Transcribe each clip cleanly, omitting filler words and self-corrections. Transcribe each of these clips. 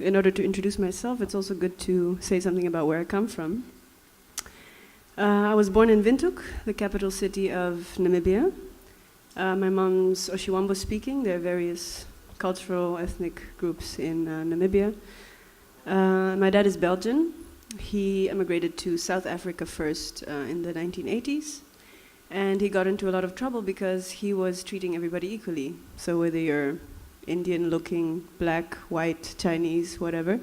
in order to introduce myself, it's also good to say something about where I come from. I was born in Windhoek, the capital city of Namibia. My mom's Oshiwambo speaking. There are various cultural, ethnic groups in Namibia. My dad is Belgian. He emigrated to South Africa first in the 1980s. And he got into a lot of trouble because he was treating everybody equally. So whether you're Indian-looking, black, white, Chinese, whatever,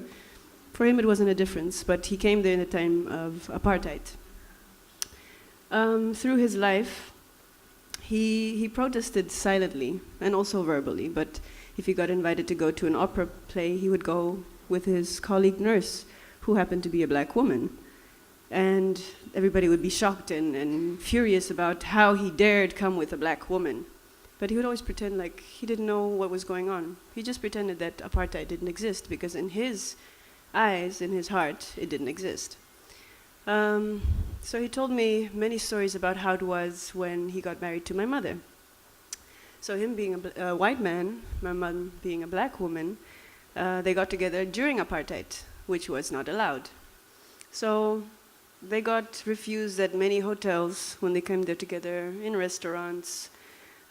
for him it wasn't a difference. But he came there in the time of apartheid. Through his life, he protested silently and also verbally. But if he got invited to go to an opera play, he would go with his colleague nurse, who happened to be a black woman. And everybody would be shocked and furious about how he dared come with a black woman. But he would always pretend like he didn't know what was going on. He just pretended that apartheid didn't exist, because in his eyes, in his heart, it didn't exist. So he told me many stories about how it was when he got married to my mother. So him being a white man, my mom being a black woman, they got together during apartheid, which was not allowed. So they got refused at many hotels when they came there together, in restaurants.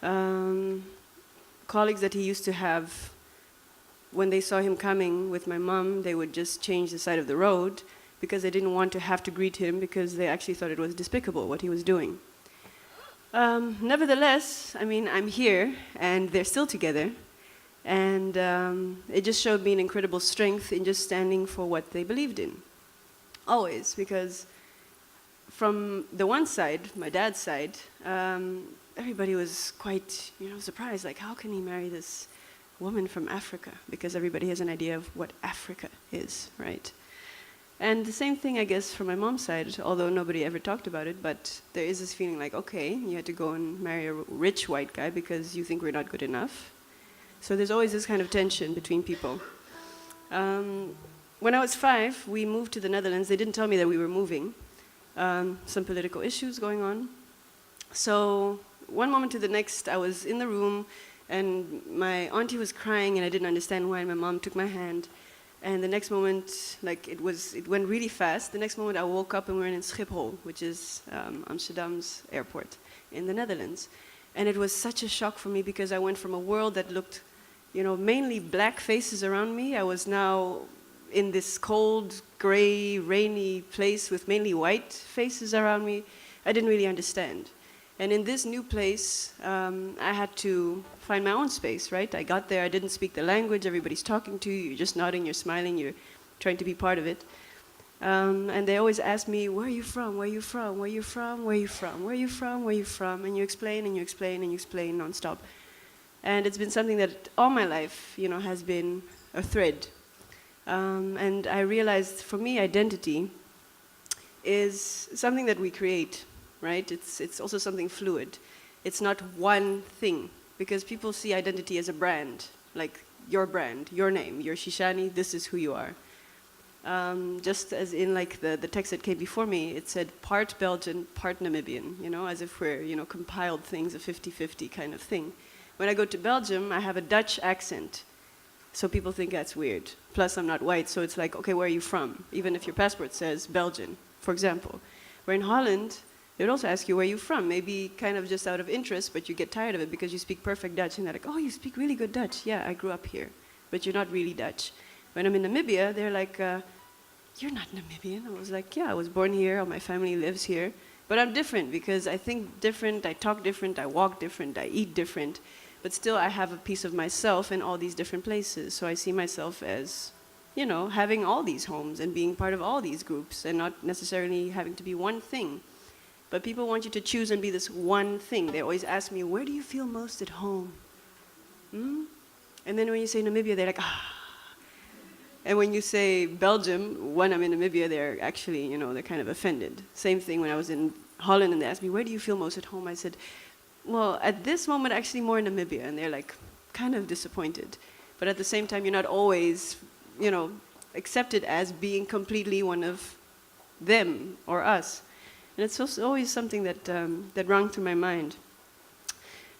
Colleagues that he used to have, when they saw him coming with my mom, they would just change the side of the road because they didn't want to have to greet him, because they actually thought it was despicable what he was doing. Nevertheless, I mean, I'm here and they're still together. And it just showed me an incredible strength in just standing for what they believed in. Always, because from the one side, my dad's side, everybody was quite, surprised. Like, how can he marry this woman from Africa? Because everybody has an idea of what Africa is, right? And the same thing, I guess, from my mom's side, although nobody ever talked about it, but there is this feeling like, okay, you had to go and marry a rich white guy because you think we're not good enough. So there's always this kind of tension between people. When I was 5, we moved to the Netherlands. They didn't tell me that we were moving. Some political issues going on. So one moment to the next, I was in the room, and my auntie was crying, and I didn't understand why, and my mom took my hand. And the next moment, it went really fast. The next moment, I woke up and we were in Schiphol, which is Amsterdam's airport in the Netherlands. And it was such a shock for me, because I went from a world that looked, mainly black faces around me. I was now in this cold, gray, rainy place with mainly white faces around me. I didn't really understand. And in this new place, I had to find my own space, right? I got there, I didn't speak the language, everybody's talking to you, you're just nodding, you're smiling, you're trying to be part of it. And they always ask me, where are you from, where are you from, where are you from, where are you from, where are you from, where are you from? And you explain and you explain and you explain nonstop. And it's been something that all my life, has been a thread. And I realized, for me, identity is something that we create, right? It's also something fluid. It's not one thing, because people see identity as a brand, like your brand, your name, you're Shishani, this is who you are. Just as in the text that came before me, it said part Belgian, part Namibian, as if we're, compiled things, a 50-50 kind of thing. When I go to Belgium, I have a Dutch accent, so people think that's weird. Plus, I'm not white, so it's like, okay, where are you from? Even if your passport says Belgian, for example. Where in Holland, they would also ask you where you're from, maybe kind of just out of interest, but you get tired of it because you speak perfect Dutch, and they're like, oh, you speak really good Dutch. Yeah, I grew up here, but you're not really Dutch. When I'm in Namibia, they're like, you're not Namibian. I was like, yeah, I was born here, all my family lives here, but I'm different because I think different, I talk different, I walk different, I eat different, but still I have a piece of myself in all these different places. So I see myself as, having all these homes and being part of all these groups and not necessarily having to be one thing. But people want you to choose and be this one thing. They always ask me, where do you feel most at home? And then when you say Namibia, they're like, ah. And when you say Belgium, when I'm in Namibia, they're actually, they're kind of offended. Same thing when I was in Holland and they asked me, where do you feel most at home? I said, well, at this moment, actually more in Namibia. And they're like, kind of disappointed. But at the same time, you're not always, accepted as being completely one of them or us. And it's also always something that rang through my mind.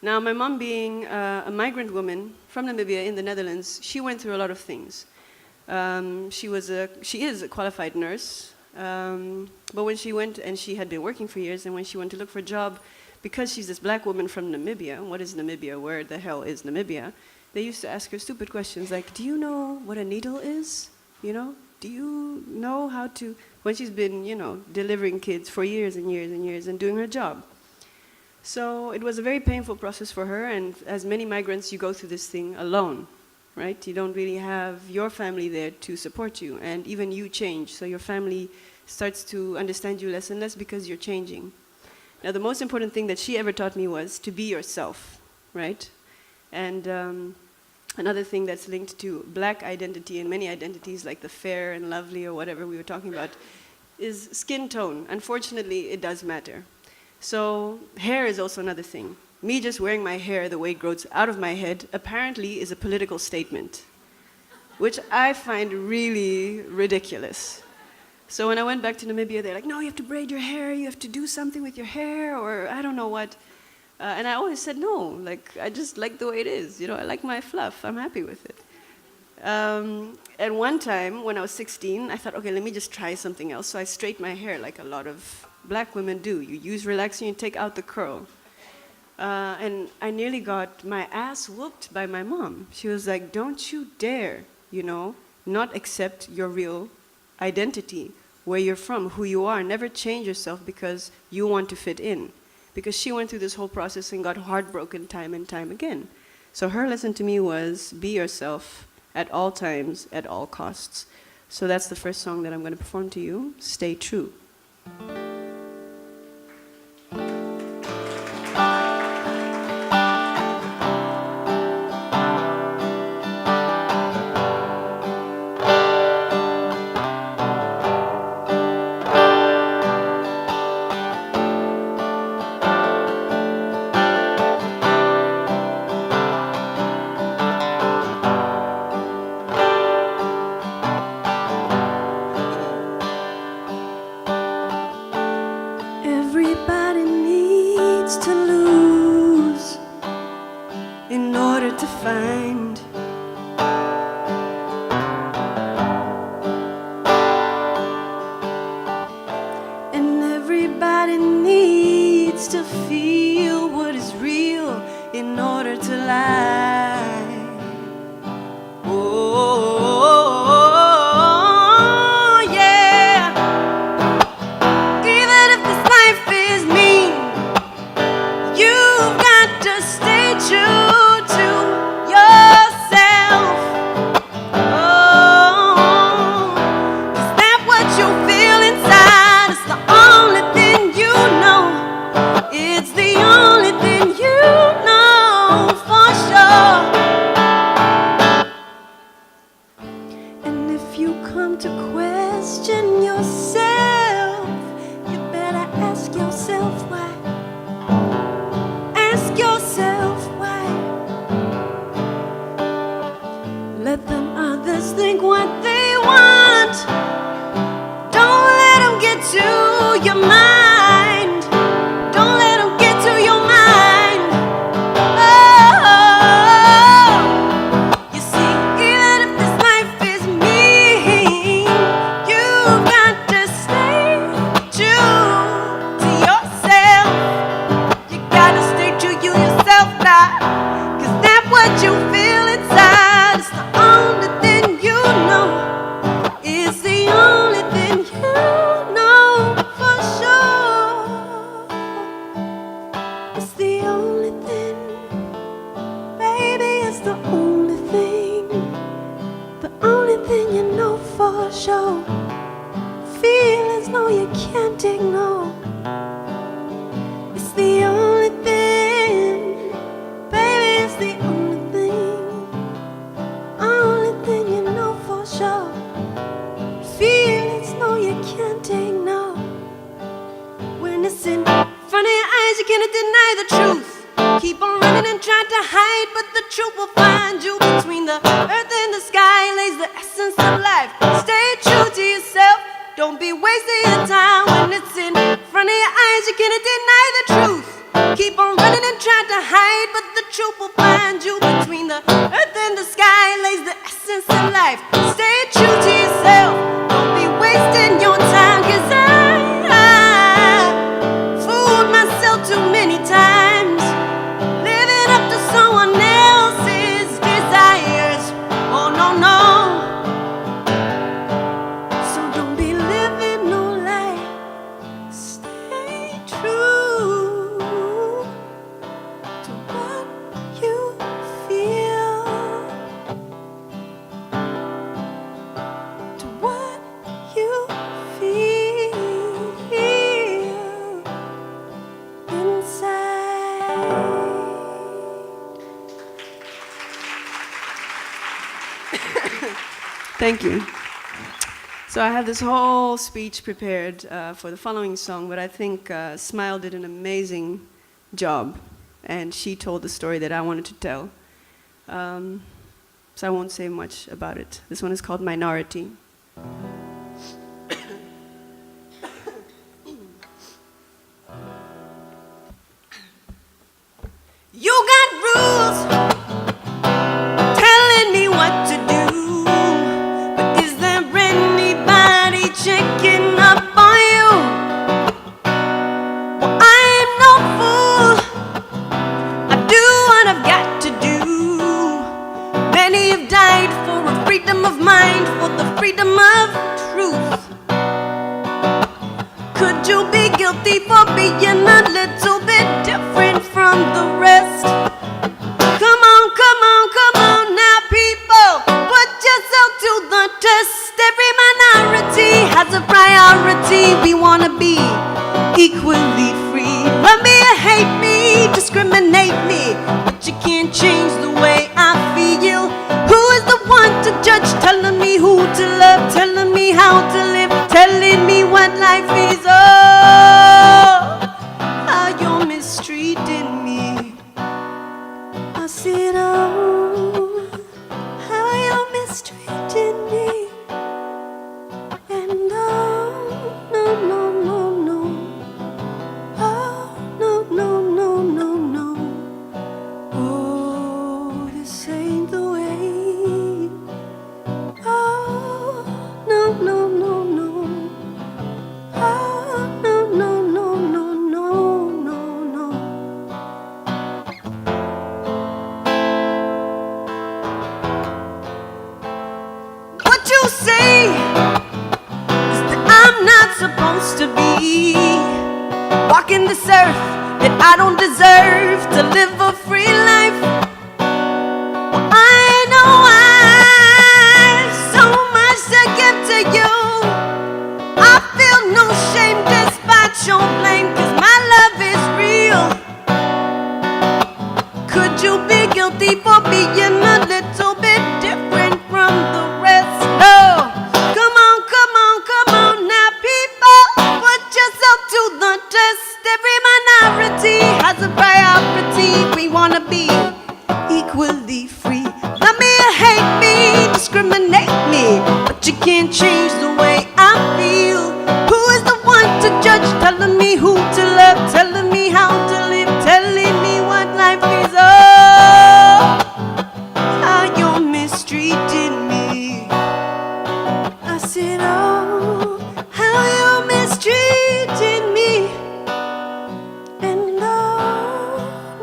Now, my mom being a migrant woman from Namibia in the Netherlands, she went through a lot of things. She is a qualified nurse, but when she went, and she had been working for years, and when she went to look for a job, because she's this black woman from Namibia, what is Namibia, where the hell is Namibia, they used to ask her stupid questions like, do you know what a needle is? You know, do you know how to, when she's been, you know, delivering kids for years and years and years and doing her job. So it was a very painful process for her, and as many migrants, you go through this thing alone, right? You don't really have your family there to support you, and even you change, so your family starts to understand you less and less because you're changing. Now, the most important thing that she ever taught me was to be yourself, right? And another thing that's linked to black identity and many identities, like the fair and lovely or whatever we were talking about, is skin tone. Unfortunately, it does matter. So hair is also another thing. Me just wearing my hair the way it grows out of my head apparently is a political statement, which I find really ridiculous. So when I went back to Namibia, they're like, no, you have to braid your hair, you have to do something with your hair, or I don't know what. And I always said no, like, I just like the way it is. You know, I like my fluff, I'm happy with it. And one time, when I was 16, I thought, okay, let me just try something else. So I straightened my hair like a lot of black women do. You use relaxing, you take out the curl. And I nearly got my ass whooped by my mom. She was like, don't you dare, you know, not accept your real identity, where you're from, who you are. Never change yourself because you want to fit in. Because she went through this whole process and got heartbroken time and time again. So her lesson to me was, be yourself at all times, at all costs. So that's the first song that I'm going to perform to you, Stay True. Everybody needs to lose in order to find. And everybody needs to feel what is real in order to lie. Oh, yeah. Even if this life is mean, you've got to stay true to yourself. Oh, is that what you feel inside? It's the only thing you know. It's the only thing you know for sure. And if you come to question yourself, you better ask yourself why. Ask yourself why. Let them others think what they want. Don't let them get to your mind. Don't let them get to your mind. Oh, you see, even if this life is mean, you've got to stay true to yourself. You gotta stay true to yourself now, 'cause that's what you feel inside. It's the only thing you know. It's the only thing you know for sure. It's the only thing, baby, it's the only thing. The only thing you know for sure. Feelings, no, you can't ignore. It's the only thing, baby, it's the only thing. Only thing you know for sure. Feelings, no, you can't ignore. When it's in front of your eyes, you cannot deny the truth. Keep on running and trying to hide, but the truth will find you. Between the earth and the sky lays the essence of life. Stay true to yourself. Don't be wasting your time. When it's in front of your eyes, you cannot deny the truth. Keep on running and trying to hide, but the truth will find you. Between the earth and the sky lays the essence of life. Stay true Thank you. So I have this whole speech prepared for the following song, but I think Smile did an amazing job, and she told the story that I wanted to tell. So I won't say much about it. This one is called Minority. You got rules telling me what to do, but is there anybody checking up on you? Well, I'm no fool. I do what I've got to do. Many have died for a freedom of mind, for the freedom of truth. Could you be guilty for being a little bit different from the rest? Come on, come on, come on now, people, put yourself to the test. Every minority has a priority. We want to be equally free. Love me or hate me, discriminate me, but you can't change the way I feel. Who is the one to judge, telling me who to love, telling me how to live, telling me what life is? Oh, how you're mistreating me. I said, oh, how you're mistreating me. And oh, no, no, no, no. Oh, no, no, no, no, no. Oh, this ain't the way. Oh, no, no, no, no. Oh, no, no, no, no, no, no, no. What you say is that I'm not supposed to be walking this earth, that I don't deserve to live a free life. Well, I know I've so much to give to you. I feel no shame despite your blame, 'cause my love is real. Could you be guilty for being a little bit different from the rest? No. Come on, come on, come on now, people, put yourself to the test. Every minority has a priority. We want to be equally free. Love me or hate me, discriminate me, but you can't change the way I feel. Who is the one to judge, telling me who to love, telling me how to live, telling me what life is? Oh, how you're mistreating me. I said, oh, how you're mistreating me. And no,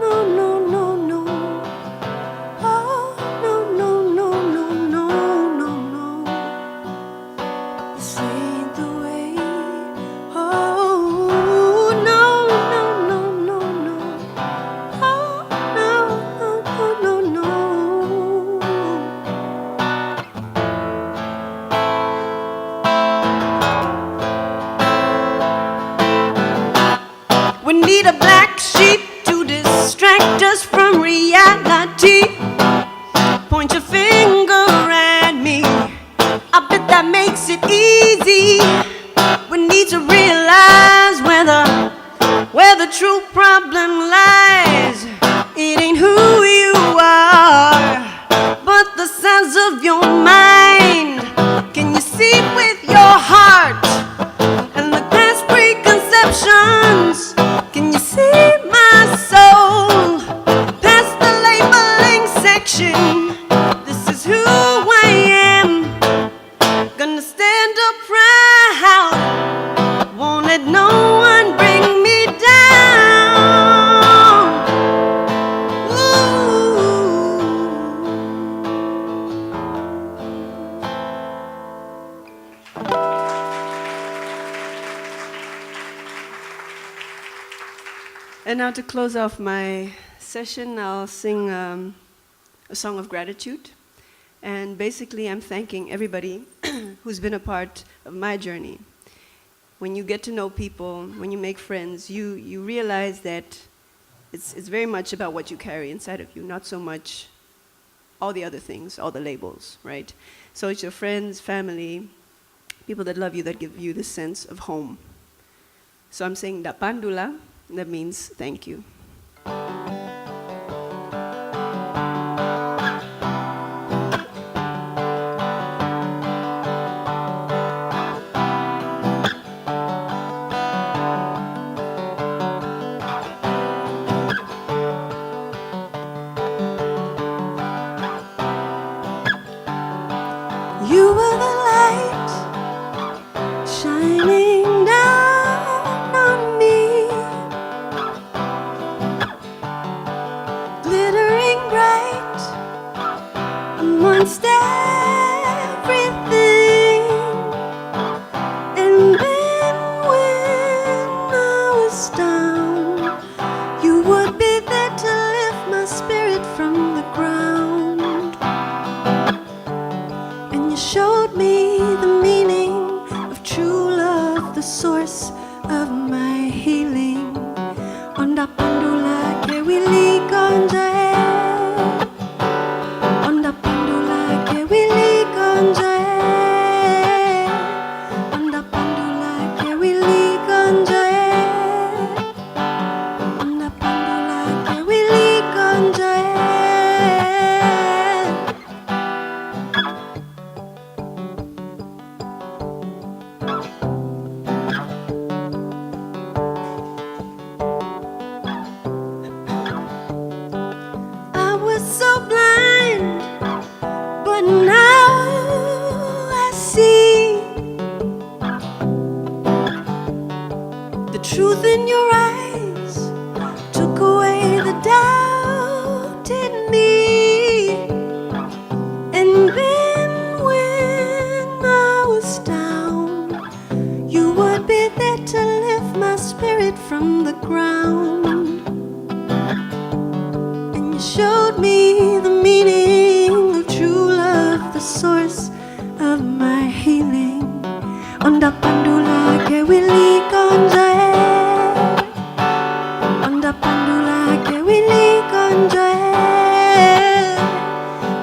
no, no, no, no. Oh, no, no, no, no, no, no, no. This ain't the way. Oh, no, no, no, no, no. Oh, no, no, no, no, no. We need a black sheep to distract us from reality. Point your finger at me, I bet that makes it easy. We need to realize where the true problem lies. It ain't who you are, but the size of your mind. Can you see with your heart and the past preconceptions? Can you see my soul past the labeling section? This is who I am, gonna stand up proud, won't let no one bring me down. Ooh. And now to close off my session, I'll sing a song of gratitude. And basically, I'm thanking everybody who's been a part of my journey. When you get to know people, when you make friends, you realize that it's very much about what you carry inside of you, not so much all the other things, all the labels, right? So it's your friends, family, people that love you, that give you this sense of home. So I'm saying Dapandula, that means thank you. You were the light shining down on me, glittering bright amongst everything. And then when I was down, you would be there to lift my spirit from the ground. And you showed me the meaning of true love, the source of my healing. Onda pandula ke wili konjae, onda pandula ke wili konjae, onda pandula ke wili konjae, onda pandula ke wili konjae. I was so blind, but now I see the truth in your eyes took away the doubt in me. And then when I was down, you would be there to lift my spirit from the ground. And you showed me the meaning of true love, the source of my healing. Onda pandula ke wili konjae, onda pandula ke wili konjae,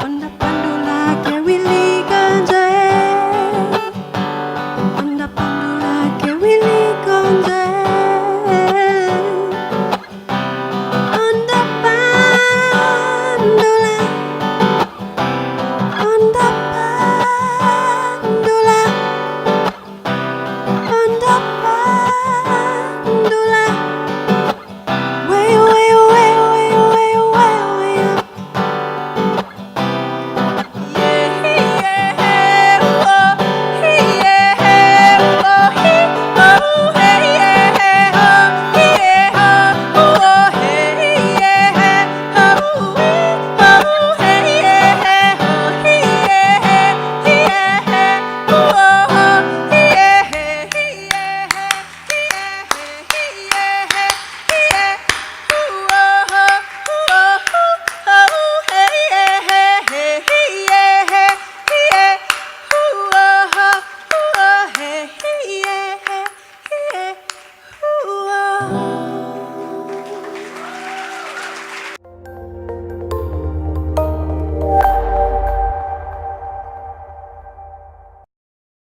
onda pandula ke wili konjae, onda pandula